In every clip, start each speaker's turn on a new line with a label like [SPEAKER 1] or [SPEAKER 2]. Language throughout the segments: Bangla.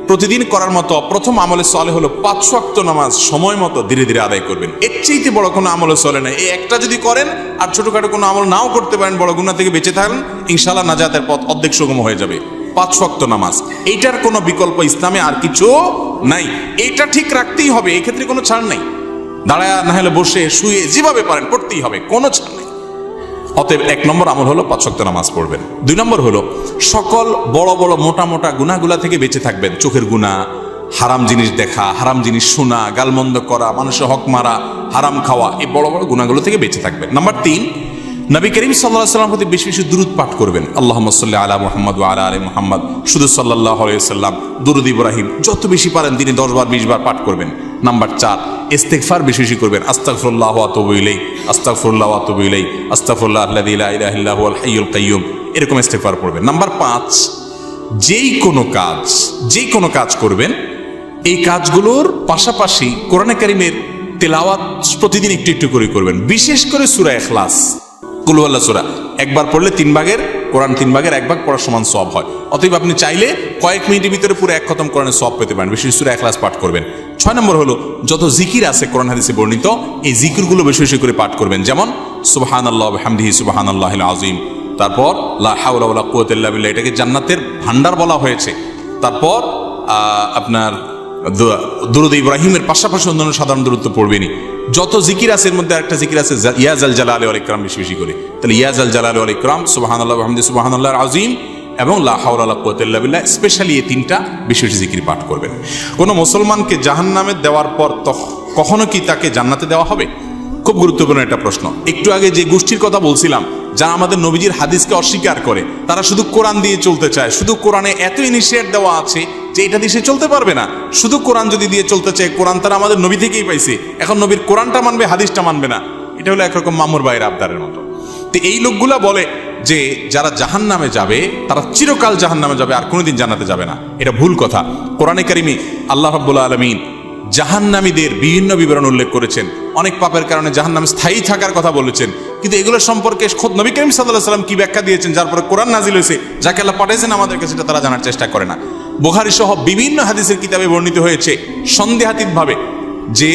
[SPEAKER 1] প্রতিদিন করার মতো প্রথম আমলে সলে হলো 5 ওয়াক্ত নামাজ সময় মতো ধীরে ধীরে আদায় করবেন। এর চাইতে বড় কোনো আমলে চলে না। এই একটা যদি করেন আর ছোটখাটো কোনো আমল নাও করতে পারেন, বড় গুনাহ থেকে বেঁচে থাকেন, ইনশাআল্লাহ নাজাতের পথ অর্ধেক সুগম হয়ে যাবে। 5 ওয়াক্ত নামাজ, এইটার কোনো বিকল্প ইসলামে আর কিছু নাই। এইটা ঠিক রাখতেই হবে, এই ক্ষেত্রে কোনো ছাড় নাই। দাঁড়ায় না হলে বসে শুয়ে যেভাবে পারেন পড়তেই হবে, কোনো ছাড় নেই। অতএব 1 নম্বর আমল হলো 5 ওয়াক্ত নামাজ পড়বেন। 2 নম্বর হলো সকল বড় বড় মোটা মোটা গুনাহগুলা থেকে বেঁচে থাকবেন। চোখের গুনাহ, হারাম জিনিস দেখা, হারাম জিনিস শোনা, গালমন্দ করা, মানুষের হক মারা, হারাম খাওয়া, এই বড় বড় গুনাহগুলো থেকে বেঁচে থাকবেন। নাম্বার 3, নবী করিম সাল্লাল্লাহু আলাইহি ওয়াসাল্লাম প্রতি বেশি বেশি দুরূদ পাঠ করবেন। আল্লাহুম্মা সাল্লি আলা মুহাম্মদ ওয়া আলা আলি মুহাম্মদ, শুধু সাল্লাল্লাহু আলাইহি ওয়াসাল্লাম, দুরূদ ইব্রাহিম যত বেশি পারেন দিনে 10 বার 20 বার পাঠ করবেন। নাম্বার 4, ইস্তিগফার বেশি বেশি করবেন। আস্তাগফিরুল্লাহ ওয়া আতুবু ইলাইহি, আস্তাগফিরুল্লাহ ওয়া আতুবু ইলাইহি, আস্তাগফিরুল্লাহ আল্লাযী লা ইলাহা ইল্লা হুয়াল হাইয়ুল কাইয়্যুম, এরকম ইস্তিগফার পড়বেন। নাম্বার 5, যেই কোনো কাজ করবেন, এই কাজগুলোর পাশাপাশি কোরআনে কারীমের তেলাওয়াত প্রতিদিন একটু একটু করে করবেন। বিশেষ করে সূরা ইখলাস, কুল হুয়াল্লাহ সূরা একবার পড়লে 3 ভাগের কোরআন 3 ভাগের 1 ভাগ পড়ার সমান সওয়াব হয়। অতএব আপনি চাইলে কয়েক মিনিটের ভিতরে পুরো 1 খতম কোরআনের সওয়াব পেতে পারেন। বিশেষ সূরা ইখলাস পাঠ করবেন। 6 নম্বর হলো যত জিকির আছে কোরআন হাদিসে বর্ণিত, এই জিকিরগুলো বেশি বেশি করে পাঠ করবেন। যেমন সুবহানাল্লাহ ওয়া বিহামদিহি সুবহানাল্লাহিল আযীম, তারপর লা হাওলা ওয়ালা কুওয়াতা ইল্লা বিল্লাহ, এটাকে জান্নাতের ভান্ডার বলা হয়েছে। তারপর আপনার দুরূদ ইব্রাহিমের পাশাপাশি অন্যান্য সাধারণ দুরূদ তো পড়বেনই। যত জিকির আছে এর মধ্যে একটা জিকির আছে ইয়া জাল জালালি ওয়াল ইকরাম, বেশি বেশি করে। তাহলে ইয়া জাল জালালি ওয়াল ইকরাম, সুবহানাল্লাহ ওয়া বিহামদিহি সুবহানাল্লাহিল আযীম এবং লা হাওলা ওয়ালা কুওয়াতা ইল্লা বিল্লাহ, স্পেশালি এই 3টা বেশি বেশি জিকির পাঠ করবেন। কোনো মুসলমানকে জাহান্নামে দেওয়ার পর কখনো কি তাকে জান্নাতে দেওয়া হবে? খুব গুরুত্বপূর্ণ একটা প্রশ্ন। একটু আগে যে গোষ্ঠীর কথা বলছিলাম, যারা আমাদের নবীজির হাদিসকে অস্বীকার করে, তারা শুধু কোরআন দিয়ে চলতে চায়। শুধু কোরআনে এত ইনিশিয়েট দেওয়া আছে যে এটা দিয়ে সে চলতে পারবে না। শুধু কোরআন যদি দিয়ে চলতে চায়, কোরআন তারা আমাদের নবী থেকেই পাইছে, এখন নবীর কোরআনটা মানবে, হাদিসটা মানবে না। এটা হলো একরকম মামুর ভাইয়ের আবদারের মতো। তো এই লোকগুলা বলে যে যারা জাহান্নামে যাবে তারা চিরকাল জাহান্নামে যাবে, আর কোনোদিন জান্নাতে যাবে না। এটা ভুল কথা। কোরআনে কারিমে আল্লাহ রাব্বুল আলামিন জাহান্নামীদের বিভিন্ন বিবরণ উল্লেখ করেছেন। অনেক পাপের কারণে জাহান্নামে স্থায়ী থাকার কথা বলেছেন, কিন্তু এগুলোর সম্পর্কে খোদ নবী করিম সাল্লাল্লাহু আলাইহি ওয়াসাল্লাম কি ব্যাখ্যা দিয়েছেন, যার পরে কোরআন নাজিল হয়েছে, যাকে আল্লাহ পাঠিয়েছেন আমাদের কাছে, সেটা তারা জানার চেষ্টা করে না। বুখারী সহ বিভিন্ন হাদিসের কিতাবে বর্ণিত হয়েছে সন্দেহাতীতভাবে যে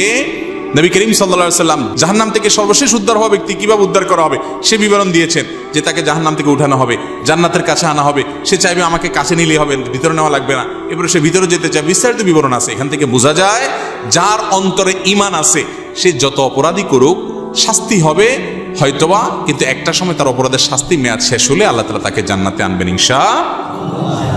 [SPEAKER 1] নবী করিম সাল্লাল্লাহু আলাইহি ওয়াসাল্লাম জাহান্নাম থেকে সর্বশেষ উদ্ধার হওয়া ব্যক্তি কিভাবে উদ্ধার করা হবে সে বিবরণ দিয়েছেন। যে তাকে জাহান্নাম থেকে উঠানো হবে, জান্নাতের কাছে আনা হবে, সে চাইবে আমাকে কাছে নিলেই হবে, ভিতরে নেওয়া লাগবে না, এবারে সে ভিতরে যেতে চায়, বিস্তারিত বিবরণ আছে। এখান থেকে বোঝা যায় যার অন্তরে ঈমান আছে সে যত অপরাধী করুক শাস্তি হবে হয়তোবা, কিন্তু একটা সময় তার অপরাধের শাস্তি মেয়াদ শেষ হলে আল্লাহ তাআলা তাকে জান্নাতে আনবেন ইনশাআল্লাহ।